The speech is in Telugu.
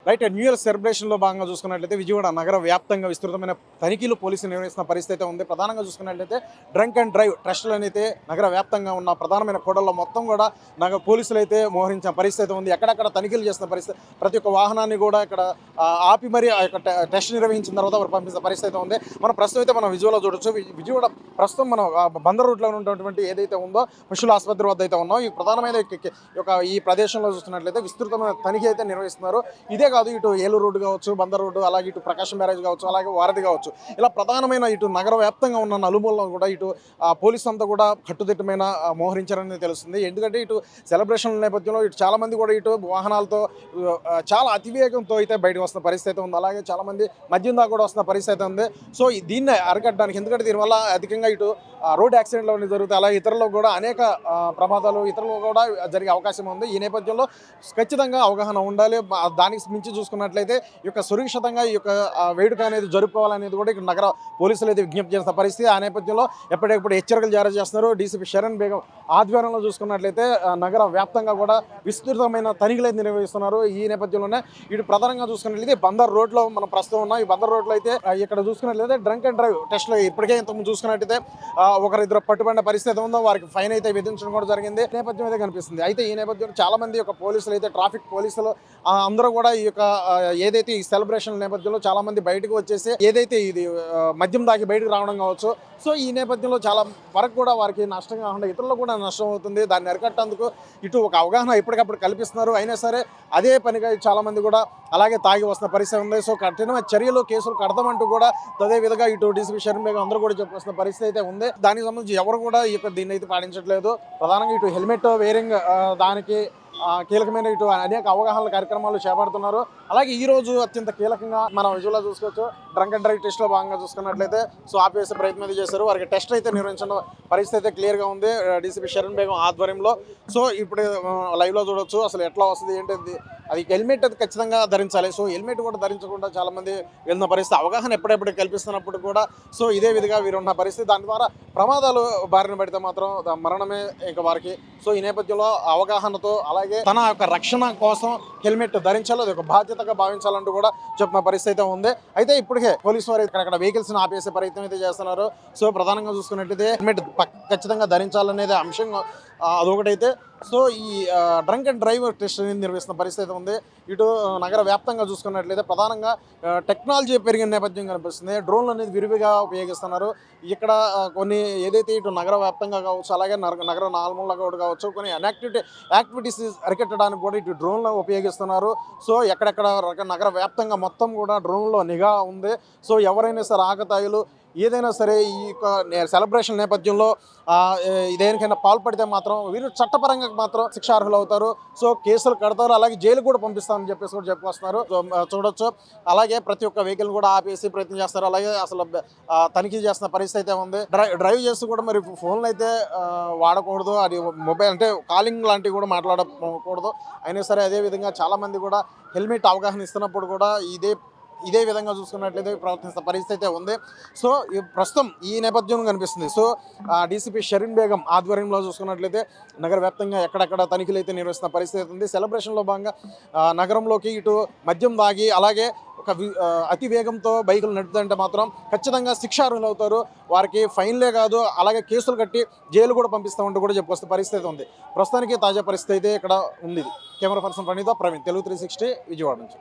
రైట్ న్యూ ఇయర్ సెలబ్రేషన్లో భాగంగా చూసుకున్నట్లయితే విజయవాడ నగర వ్యాప్తంగా విస్తృతమైన తనిఖీలు పోలీసులు నిర్వహిస్తున్న పరిస్థితి అయితే ఉంది. ప్రధానంగా చూసుకున్నట్లయితే డ్రంక్ అండ్ డ్రైవ్ టెస్టులు అయితే నగర వ్యాప్తంగా ఉన్న ప్రధానమైన కూడల్లో మొత్తం కూడా పోలీసులు అయితే మోహరించిన పరిస్థితి అయితే ఉంది. ఎక్కడెక్కడ తనిఖీలు చేస్తున్న పరిస్థితి, ప్రతి ఒక్క వాహనాన్ని కూడా ఇక్కడ ఆపి మరి ఆ యొక్క టెస్ట్ నిర్వహించిన తర్వాత వారు పంపించిన పరిస్థితి అయితే ఉంది. మనం ప్రస్తుతం అయితే మనం విజువల్లో చూడొచ్చు. విజయవాడ ప్రస్తుతం మనం బందర్ రూట్లో ఉన్నటువంటి ఏదైతే ఉందో పశువుల ఆసుపత్రి వద్ద అయితే ఉన్నాం. ఈ ప్రధానమైన ఈ ప్రదేశంలో చూస్తున్నట్లయితే విస్తృతమైన తనిఖీ అయితే నిర్వహిస్తున్నారు. ఇదే కాదు, ఇటు ఏలూరు రోడ్డు కావచ్చు, బందర్ రోడ్డు, అలాగే ఇటు ప్రకాశం బ్యారేజ్ కావచ్చు, అలాగే వారధి కావచ్చు, ఇలా ప్రధానమైన ఇటు నగర వ్యాప్తంగా ఉన్న నలుమూలలో కూడా ఇటు పోలీసు అంతా కూడా కట్టుదిట్టమైన మోహరించారని తెలుస్తుంది. ఎందుకంటే ఇటు సెలబ్రేషన్ నేపథ్యంలో ఇటు చాలామంది కూడా ఇటు వాహనాలతో చాలా అతివేగంతో అయితే బయటకు వస్తున్న పరిస్థితి ఉంది. అలాగే చాలామంది మద్యం దాకా కూడా వస్తున్న పరిస్థితి ఉంది. సో దీన్ని అరికట్టడానికి, ఎందుకంటే దీనివల్ల అధికంగా ఇటు రోడ్ యాక్సిడెంట్లు అనేవి జరుగుతాయి. అలాగే ఇతరులకు కూడా అనేక ప్రమాదాలు ఇతరులకు కూడా జరిగే అవకాశం ఉంది. ఈ నేపథ్యంలో ఖచ్చితంగా అవగాహన ఉండాలి. దానికి మించి చూసుకున్నట్లయితే ఈ యొక్క సురక్షితంగా ఈ యొక్క వేడుక అనేది జరుపుకోవాలనేది కూడా ఇక్కడ నగర పోలీసులు అయితే విజ్ఞప్తి చేస్తున్న పరిస్థితి. ఆ నేపథ్యంలో ఎప్పటికప్పుడు హెచ్చరికలు జారీ చేస్తున్నారు. డీసీపీ శరణ్ బేగం ఆధ్వర్యంలో చూసుకున్నట్లయితే నగర వ్యాప్తంగా కూడా విస్తృతమైన తనిఖీలు అయితే నిర్వహిస్తున్నారు. ఈ నేపథ్యంలోనే ఇటు ప్రధానంగా చూసుకున్నట్లయితే బందర్ రోడ్లో మనం ప్రస్తుతం ఉన్నాం. ఈ బందర్ రోడ్లో అయితే ఇక్కడ చూసుకున్నట్లయితే డ్రంక్ అండ్ డ్రైవ్ టెస్ట్లో ఇప్పటికే ఇంతకుముందు చూసుకున్నట్లయితే ఒకరిద్దరు పట్టుబడిన పరిస్థితి ఉందో, వారికి ఫైన్ అయితే విధించడం కూడా జరిగింది. నేపథ్యం అయితే కనిపిస్తుంది. అయితే ఈ నేపథ్యంలో చాలా మంది యొక్క పోలీసులు అయితే ట్రాఫిక్ పోలీసులు అందరూ కూడా ఈ యొక్క ఏదైతే ఈ సెలబ్రేషన్ నేపథ్యంలో చాలా మంది బయటకు వచ్చేసి ఏదైతే ఇది మద్యం దాకి బయటకు రావడం కావచ్చు. సో ఈ నేపథ్యంలో చాలా వరకు కూడా వారికి నష్టం కాకుండా ఇతరులకు కూడా నష్టం అవుతుంది. దాన్ని అరికట్టేందుకు ఇటు ఒక అవగాహన ఎప్పటికప్పుడు కల్పిస్తున్నారు. అయినా సరే అదే పనిగా చాలా మంది కూడా అలాగే తాగి వస్తున్న పరిస్థితి ఉంది. సో కఠినమైన చర్యలు, కేసులు కడతామంటూ కూడా అదే విధంగా ఇటు డీసీపీ శరణ్ బేగం అందరూ కూడా చెప్పాల్సిన పరిస్థితి అయితే ఉంది. దానికి సంబంధించి ఎవరు కూడా ఈ యొక్క దీన్ని అయితే పాటించట్లేదు. ప్రధానంగా ఇటు హెల్మెట్ వేరింగ్ దానికి కీలకమైన ఇటు అనేక అవగాహన కార్యక్రమాలు చేపడుతున్నారు. అలాగే ఈ రోజు అత్యంత కీలకంగా మనం విజువల్లో చూసుకోవచ్చు. డ్రంక్ అండ్ డ్రైవ్ టెస్ట్లో భాగంగా చూసుకున్నట్లయితే సో ఆపేసే ప్రయత్నం చేశారు. వారికి టెస్ట్ అయితే నిర్వహించిన పరిస్థితి అయితే క్లియర్గా ఉంది డీసీపీ శరణ్ బేగం ఆధ్వర్యంలో. సో ఇప్పుడు లైవ్లో చూడొచ్చు అసలు ఎట్లా వస్తుంది ఏంటి. అది హెల్మెట్ అది ఖచ్చితంగా ధరించాలి. సో హెల్మెట్ కూడా ధరించకుండా చాలామంది వెళ్ళిన పరిస్థితి, అవగాహన ఎప్పుడెప్పుడు కల్పిస్తున్నప్పుడు కూడా సో ఇదే విధంగా వీరున్న పరిస్థితి. దాని ద్వారా ప్రమాదాలు బారిన పడితే మాత్రం మరణమే ఇంకా వారికి. సో ఈ నేపథ్యంలో అవగాహనతో అలాగే తన యొక్క రక్షణ కోసం హెల్మెట్ ధరించాలి, అది ఒక బాధ్యతగా భావించాలంటూ కూడా చెప్పిన పరిస్థితి ఉంది. అయితే ఇప్పటికే పోలీసు వారు ఇక్కడ వెహికల్స్ ని ఆపేసే ప్రయత్నం అయితే చేస్తున్నారు. సో ప్రధానంగా చూసుకున్నట్టయితే హెల్మెట్ ఖచ్చితంగా ధరించాలనేది అంశం అదొకటైతే. సో ఈ డ్రంక్ అండ్ డ్రైవ్ టెస్ట్ నిర్వహిస్తున్న పరిస్థితి ఉంది. ఇటు నగర వ్యాప్తంగా చూసుకున్నట్లయితే ప్రధానంగా టెక్నాలజీ పెరిగిన నేపథ్యం కనిపిస్తుంది. డ్రోన్లు అనేది విరివిగా ఉపయోగిస్తున్నారు. ఇక్కడ కొన్ని ఏదైతే ఇటు నగర వ్యాప్తంగా కావచ్చు, అలాగే నగర నాలుమూలగా కూడా కావచ్చు, కొన్ని యాక్టివిటీస్ అరికట్టడానికి కూడా ఇటు డ్రోన్లు ఉపయోగిస్తున్నారు. సో ఎక్కడెక్కడ నగర వ్యాప్తంగా మొత్తం కూడా డ్రోన్లో నిఘా ఉంది. సో ఎవరైనా సరే ఆకతాయిలు ఏదైనా సరే ఈ యొక్క సెలబ్రేషన్ నేపథ్యంలో దేనికైనా పాల్పడితే మాత్రం వీరు చట్టపరంగా మాత్రం శిక్షార్హులు అవుతారు. సో కేసులు కడతారు, అలాగే జైలు కూడా పంపిస్తామని చెప్పేసి కూడా చెప్పుకొస్తున్నారు. చూడొచ్చు. అలాగే ప్రతి ఒక్క వెహికల్ కూడా ఆపేసి ప్రయత్నం చేస్తారు. అలాగే అసలు తనిఖీ చేస్తున్న పరిస్థితి అయితే ఉంది. డ్రైవ్ చేస్తూ కూడా మరి ఫోన్లు అయితే వాడకూడదు, అది మొబైల్ అంటే కాలింగ్ లాంటివి కూడా మాట్లాడకూడదు. అయినా సరే అదేవిధంగా చాలామంది కూడా హెల్మెట్ అవగాహన ఇస్తున్నప్పుడు కూడా ఇదే విధంగా చూసుకున్నట్లయితే ప్రవర్తిస్తున్న పరిస్థితి ఉంది. సో ప్రస్తుతం ఈ నేపథ్యం కనిపిస్తుంది. సో డీసీపీ శరణ్ బేగం ఆధ్వర్యంలో చూసుకున్నట్లయితే నగర వ్యాప్తంగా ఎక్కడెక్కడ తనిఖీలు అయితే నిర్వహిస్తున్న పరిస్థితి ఉంది. సెలబ్రేషన్లో భాగంగా నగరంలోకి ఇటు మద్యం దాగి అలాగే ఒక అతి వేగంతో బైకులు నడుపుతుంటే మాత్రం ఖచ్చితంగా శిక్షార్హులు అవుతారు. వారికి ఫైన్లే కాదు, అలాగే కేసులు కట్టి జైలు కూడా పంపిస్తామంటూ కూడా చెప్పుకొస్తున్న పరిస్థితి ఉంది. ప్రస్తుతానికి తాజా పరిస్థితి అయితే ఇక్కడ ఉంది. కెమెరా పర్సన్ ప్రణీత, ప్రవీణ్, తెలుగు 360 విజయవాడ నుంచి.